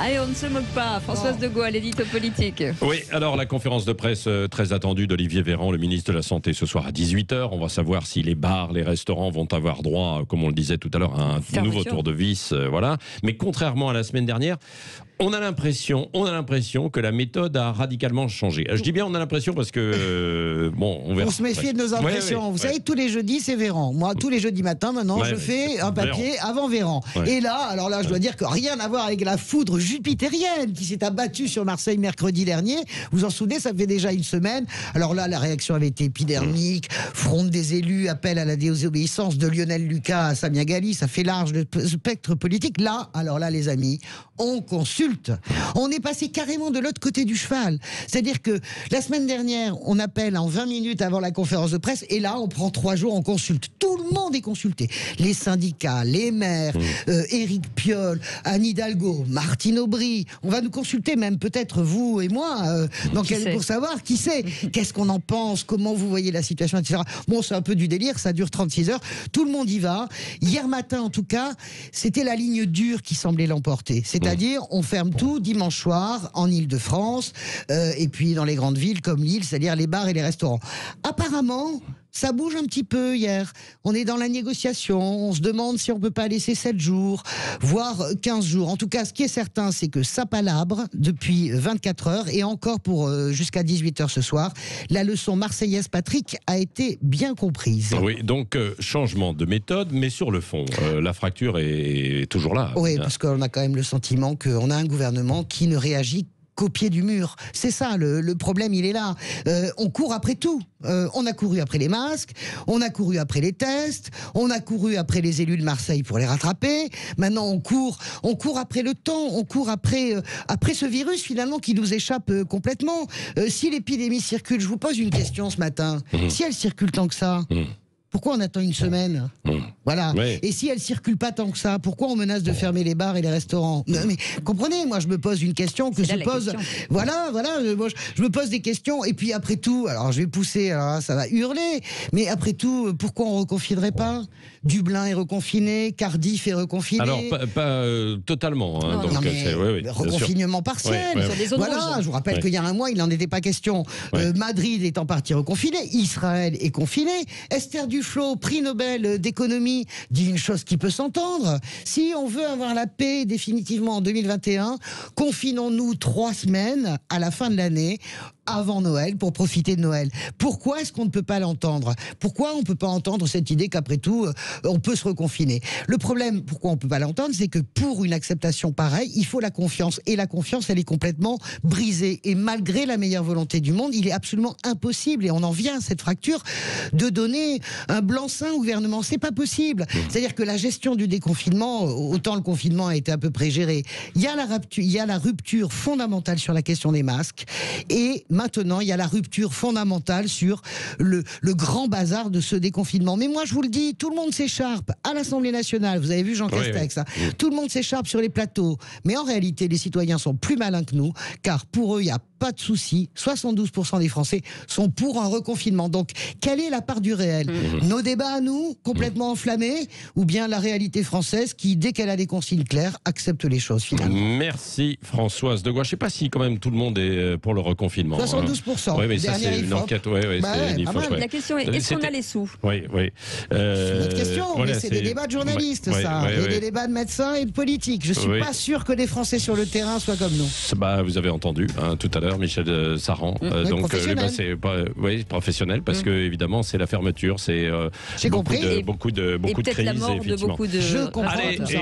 Allez, on ne se moque pas. Françoise de Gaulle, l'édito politique. Oui, alors la conférence de presse très attendue d'Olivier Véran, le ministre de la Santé, ce soir à 18h. On va savoir si les bars, les restaurants vont avoir droit, comme on le disait tout à l'heure, à un nouveau tour de vis. Voilà. Mais contrairement à la semaine dernière, on a l'impression que la méthode a radicalement changé. Je dis bien on a l'impression parce que, on verra. On se méfie de nos impressions. Vous savez, tous les jeudis, c'est Véran. Moi, tous les jeudis matin, maintenant, je fais un papier avant Véran. Et là, alors là, je dois dire que rien à voir avec la foudre jupitérienne qui s'est abattue sur Marseille mercredi dernier. Vous en souvenez, ça fait déjà une semaine. Alors là, la réaction avait été épidermique. Fronde des élus, appel à la désobéissance de Lionel Lucas à Samia Ghali. Ça fait large le spectre politique. Là, alors là, les amis, on consulte. On est passé carrément de l'autre côté du cheval. C'est-à-dire que la semaine dernière, on appelle en 20 minutes avant la conférence de presse et là, on prend 3 jours, on consulte. Tout le monde est consulté. Les syndicats, les maires, Éric Piolle, Anne Hidalgo, Martine Aubry. On va nous consulter, même peut-être vous et moi, pour savoir qui c'est, qu'est-ce qu'on en pense, comment vous voyez la situation, etc. Bon, c'est un peu du délire, ça dure 36 heures. Tout le monde y va. Hier matin, en tout cas, c'était la ligne dure qui semblait l'emporter. C'est-à-dire, on ferme tout dimanche soir en Île-de-France et puis dans les grandes villes comme Lille, c'est-à-dire les bars et les restaurants. Apparemment, ça bouge un petit peu hier. On est dans la négociation. On se demande si on peut pas laisser 7 jours, voire 15 jours. En tout cas, ce qui est certain, c'est que ça palabre depuis 24 heures et encore pour jusqu'à 18 heures ce soir. La leçon marseillaise, Patrick, a été bien comprise. Oui, donc changement de méthode, mais sur le fond, la fracture est toujours là. Oui, parce qu'on a quand même le sentiment qu'on a un gouvernement qui ne réagit qu'au pied du mur. C'est ça, le problème, il est là. On court après tout. On a couru après les masques, on a couru après les tests, on a couru après les élus de Marseille pour les rattraper. Maintenant, on court après le temps, on court après ce virus finalement qui nous échappe complètement. Si l'épidémie circule, je vous pose une question ce matin. Si elle circule tant que ça, pourquoi on attend une semaine ? Voilà. Oui. Et si elle circule pas tant que ça, pourquoi on menace de fermer les bars et les restaurants ? Non, mais comprenez, moi je me pose une question que se pose. Voilà. Moi, je me pose des questions. Et puis après tout, alors je vais pousser, alors ça va hurler. Mais après tout, pourquoi on reconfinerait pas ? Dublin est reconfiné, Cardiff est reconfiné. Alors pas totalement. Hein, non, mais reconfinement partiel. Voilà. Je vous rappelle qu'il y a un mois, il n'en était pas question. Madrid est en partie reconfiné, Israël est confiné. Esther Duflo, prix Nobel d'économie, dit une chose qui peut s'entendre. Si on veut avoir la paix définitivement en 2021, confinons-nous 3 semaines à la fin de l'année, avant Noël, pour profiter de Noël. Pourquoi est-ce qu'on ne peut pas l'entendre ? Pourquoi on ne peut pas entendre cette idée qu'après tout, on peut se reconfiner ? Le problème, pourquoi on ne peut pas l'entendre, c'est que pour une acceptation pareille, il faut la confiance. Et la confiance, elle est complètement brisée. Et malgré la meilleure volonté du monde, il est absolument impossible, et on en vient à cette fracture, de donner un blanc-seing au gouvernement. C'est pas possible. C'est-à-dire que la gestion du déconfinement, autant le confinement a été à peu près géré, il y a la rupture fondamentale sur la question des masques, et maintenant, il y a la rupture fondamentale sur le grand bazar de ce déconfinement. Mais moi, je vous le dis, tout le monde s'écharpe à l'Assemblée nationale. Vous avez vu Jean Castex, hein. Tout le monde s'écharpe sur les plateaux. Mais en réalité, les citoyens sont plus malins que nous, car pour eux, il n'y a pas de souci. 72% des Français sont pour un reconfinement. Donc, quelle est la part du réel ? Nos débats à nous, complètement enflammés, ou bien la réalité française qui, dès qu'elle a des consignes claires, accepte les choses finalement ? Merci Françoise de Gaulle. Je ne sais pas si quand même tout le monde est pour le reconfinement. 72%. Oui, mais ça c'est une enquête. La question est, est-ce qu'on a les sous ? Oui. C'est notre question, mais c'est des débats de journalistes, et des débats de médecins et de politiques. Je ne suis pas sûr que les Français sur le terrain soient comme nous. Vous avez entendu tout à l'heure Michel Saran. Donc c'est professionnel parce que évidemment c'est la fermeture, c'est beaucoup de crises. Et peut-être la mort de beaucoup de... Je comprends tout ça.